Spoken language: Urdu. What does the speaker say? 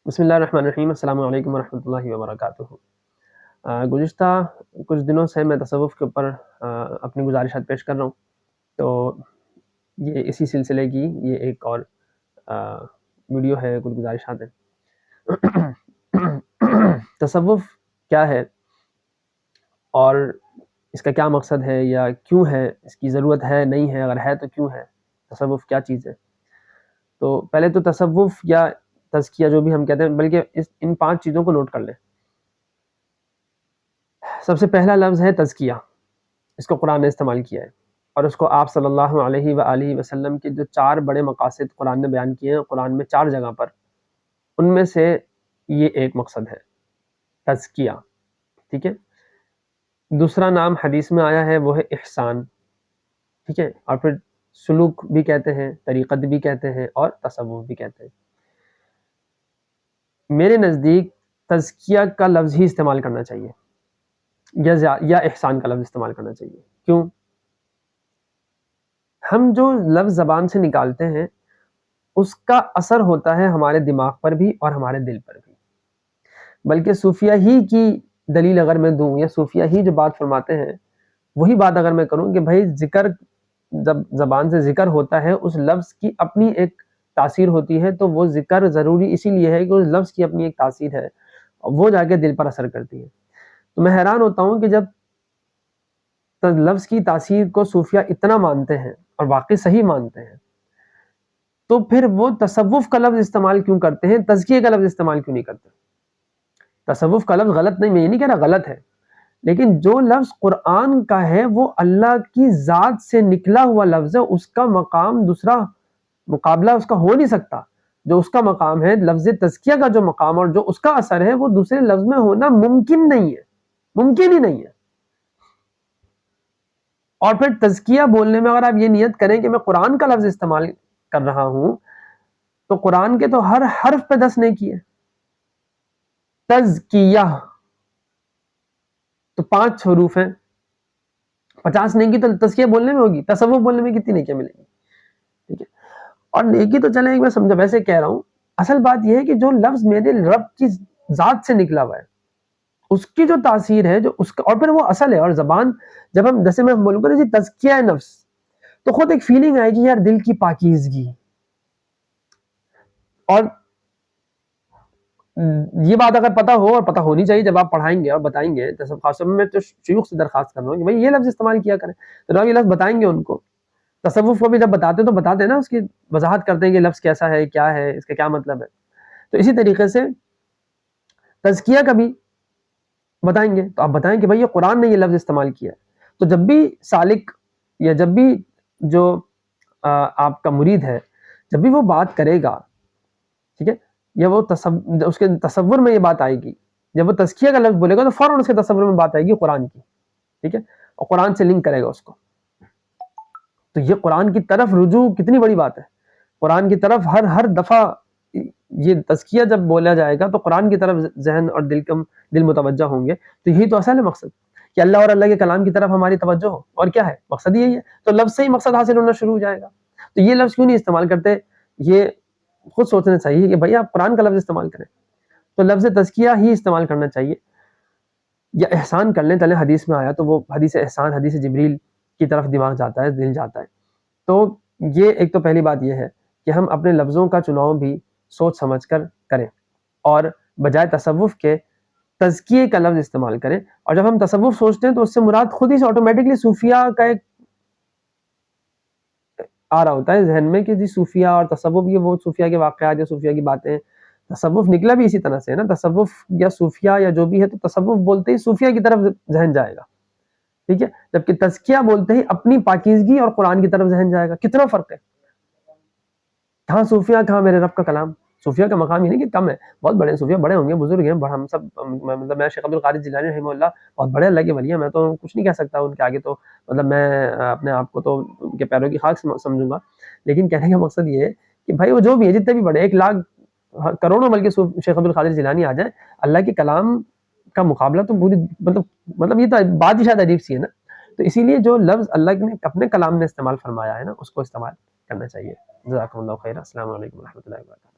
بسم اللہ الرحمن الرحیم، السلام علیکم ورحمۃ اللہ وبرکاتہ۔ گزشتہ کچھ دنوں سے میں تصوف کے اوپر اپنی گزارشات پیش کر رہا ہوں، تو یہ اسی سلسلے کی یہ ایک اور ویڈیو ہے، کچھ گزارشات ہیں۔ تصوف کیا ہے اور اس کا کیا مقصد ہے یا کیوں ہے، اس کی ضرورت ہے نہیں ہے، اگر ہے تو کیوں ہے، تصوف کیا چیز ہے؟ تو پہلے تو تصوف یا تزکیہ جو بھی ہم کہتے ہیں، بلکہ ان 5 چیزوں کو نوٹ کر لیں۔ سب سے پہلا لفظ ہے تزکیہ، اس کو قرآن نے استعمال کیا ہے، اور اس کو آپ صلی اللہ علیہ وآلہ وسلم کے جو 4 بڑے مقاصد قرآن نے بیان کیے ہیں، قرآن میں 4 جگہ پر، ان میں سے یہ ایک مقصد ہے تزکیہ، ٹھیک ہے۔ دوسرا نام حدیث میں آیا ہے وہ ہے احسان، ٹھیک ہے، اور پھر سلوک بھی کہتے ہیں، طریقت بھی کہتے ہیں، اور تصوف بھی کہتے ہیں۔ میرے نزدیک تزکیہ کا لفظ ہی استعمال کرنا چاہیے یا احسان کا لفظ استعمال کرنا چاہیے۔ کیوں؟ ہم جو لفظ زبان سے نکالتے ہیں اس کا اثر ہوتا ہے ہمارے دماغ پر بھی اور ہمارے دل پر بھی، بلکہ صوفیہ ہی کی دلیل اگر میں دوں یا صوفیہ ہی جو بات فرماتے ہیں وہی بات اگر میں کروں کہ بھائی ذکر جب زبان سے ذکر ہوتا ہے اس لفظ کی اپنی ایک تاثیر ہوتی ہے، تو وہ ذکر ضروری اسی لیے ہے کہ اس لفظ کی اپنی ایک تاثیر ہے، وہ جا کے دل پر اثر کرتی ہے۔ تو میں حیران ہوتا ہوں کہ جب لفظ کی تاثیر کو صوفیہ اتنا مانتے ہیں اور واقعی صحیح مانتے ہیں، تو پھر وہ تصوف کا لفظ استعمال کیوں کرتے ہیں، تزکیے کا لفظ استعمال کیوں نہیں کرتے؟ تصوف کا لفظ غلط نہیں، میں یہ نہیں کہہ رہا غلط ہے، لیکن جو لفظ قرآن کا ہے وہ اللہ کی ذات سے نکلا ہوا لفظ ہے، اس کا مقام دوسرا مقابلہ اس کا ہو نہیں سکتا۔ جو اس کا مقام ہے لفظ تزکیہ کا، جو مقام اور جو اس کا اثر ہے وہ دوسرے لفظ میں ہونا ممکن نہیں ہے، ممکن ہی نہیں ہے۔ اور پھر تزکیہ بولنے میں اگر آپ یہ نیت کریں کہ میں قرآن کا لفظ استعمال کر رہا ہوں، تو قرآن کے تو ہر حرف پہ 10 نیکی ہے۔ تزکیہ تو 5 حروف ہیں، 50 نیکی تو تزکیہ بولنے میں ہوگی، تصوف بولنے میں کتنی نیکیاں ملیں گی؟ ٹھیک ہے، اور نیکی تو چلیں میں سمجھا ویسے کہہ رہا ہوں، اصل بات یہ ہے کہ جو لفظ میرے رب کی ذات سے نکلا ہوا ہے اس کی جو تاثیر ہے، جو اس کا، اور پھر وہ اصل ہے۔ اور زبان جب ہم جیسے میں بولوں گا جی تزکیہ نفس، تو خود ایک فیلنگ آئے گی یار دل کی پاکیزگی۔ اور یہ بات اگر پتہ ہو، اور پتہ ہونی چاہیے جب آپ پڑھائیں گے اور بتائیں گے، تو خاص طور میں تو شیوخ سے درخواست کر رہا ہوں کہ بھائی یہ لفظ استعمال کیا کریں، تو آپ یہ لفظ بتائیں گے ان کو۔ تصوف کو بھی جب بتاتے ہیں تو بتاتے ہیں نا، اس کی وضاحت کرتے ہیں کہ لفظ کیسا ہے، کیا ہے، اس کا کیا مطلب ہے۔ تو اسی طریقے سے تزکیہ کا بھی بتائیں گے تو آپ بتائیں کہ بھائی یہ قرآن نے یہ لفظ استعمال کیا ہے۔ تو جب بھی سالک یا جب بھی جو آپ کا مرید ہے، جب بھی وہ بات کرے گا، ٹھیک ہے، یا وہ اس کے تصور میں یہ بات آئے گی، جب وہ تزکیہ کا لفظ بولے گا تو فوراً اس کے تصور میں بات آئے گی قرآن کی، ٹھیک ہے، اور قرآن سے لنک کرے گا اس کو۔ تو یہ قرآن کی طرف رجوع کتنی بڑی بات ہے، قرآن کی طرف ہر دفعہ یہ تزکیہ جب بولا جائے گا تو قرآن کی طرف ذہن اور دل متوجہ ہوں گے۔ تو یہی تو اصل ہے مقصد، کہ اللہ اور اللہ کے کلام کی طرف ہماری توجہ ہو، اور کیا ہے مقصد یہی ہے۔ تو لفظ سے ہی مقصد حاصل ہونا شروع ہو جائے گا۔ تو یہ لفظ کیوں نہیں استعمال کرتے، یہ خود سوچنا چاہیے کہ بھائی آپ قرآن کا لفظ استعمال کریں، تو لفظ تزکیہ ہی استعمال کرنا چاہیے، یا احسان کر لیں۔ چلیں حدیث میں آیا تو وہ حدیث احسان، حدیث جبریل کی طرف دماغ جاتا ہے، دل جاتا ہے۔ تو یہ ایک تو پہلی بات یہ ہے کہ ہم اپنے لفظوں کا چناؤ بھی سوچ سمجھ کر کریں، اور بجائے تصوف کے تزکیے کا لفظ استعمال کریں۔ اور جب ہم تصوف سوچتے ہیں تو اس سے مراد خود ہی سے آٹومیٹکلی صوفیہ کا ایک آ رہا ہوتا ہے ذہن میں کہ جی صوفیہ اور تصوف، یہ وہ صوفیہ کے واقعات یا صوفیہ کی باتیں۔ تصوف نکلا بھی اسی طرح سے ہے نا، تصوف یا صوفیہ یا جو بھی ہے، تو تصوف بولتے ہی صوفیہ کی طرف ذہن جائے گا، ٹھیک ہے، جبکہ تزکیہ بولتے ہی اپنی پاکیزگی اور قرآن کی طرف ذہن جائے گا۔ کتنا فرق ہے، کہاں صوفیہ کہاں میرے رب کا کلام۔ صوفیہ کا مقام یہ نہیں کہ کم ہے، بہت بڑے صوفیہ بڑے ہوں گے، بزرگ ہیں، ہم سب مطلب میں شیخ عبد القادر جیلانی رحمہ اللہ بہت بڑے اللہ کے ولی ہیں، میں تو کچھ نہیں کہہ سکتا ان کے آگے، تو مطلب میں اپنے آپ کو تو ان کے پیروں کی خاک سمجھوں گا۔ لیکن کہنے کا مقصد یہ ہے کہ بھائی وہ جو بھی ہے، جتنے بھی بڑے 1 لاکھ کروڑوں بلکہ شیخ عبد القادر جیلانی آ جائیں، اللہ کے کلام کا مقابلہ تو پوری مطلب یہ تو بات ہی شاید عجیب سی ہے نا۔ تو اسی لیے جو لفظ اللہ نے اپنے کلام میں استعمال فرمایا ہے نا، اس کو استعمال کرنا چاہیے۔ جزاکم اللہ خیر، السلام علیکم ورحمۃ اللہ وبرکاتہ۔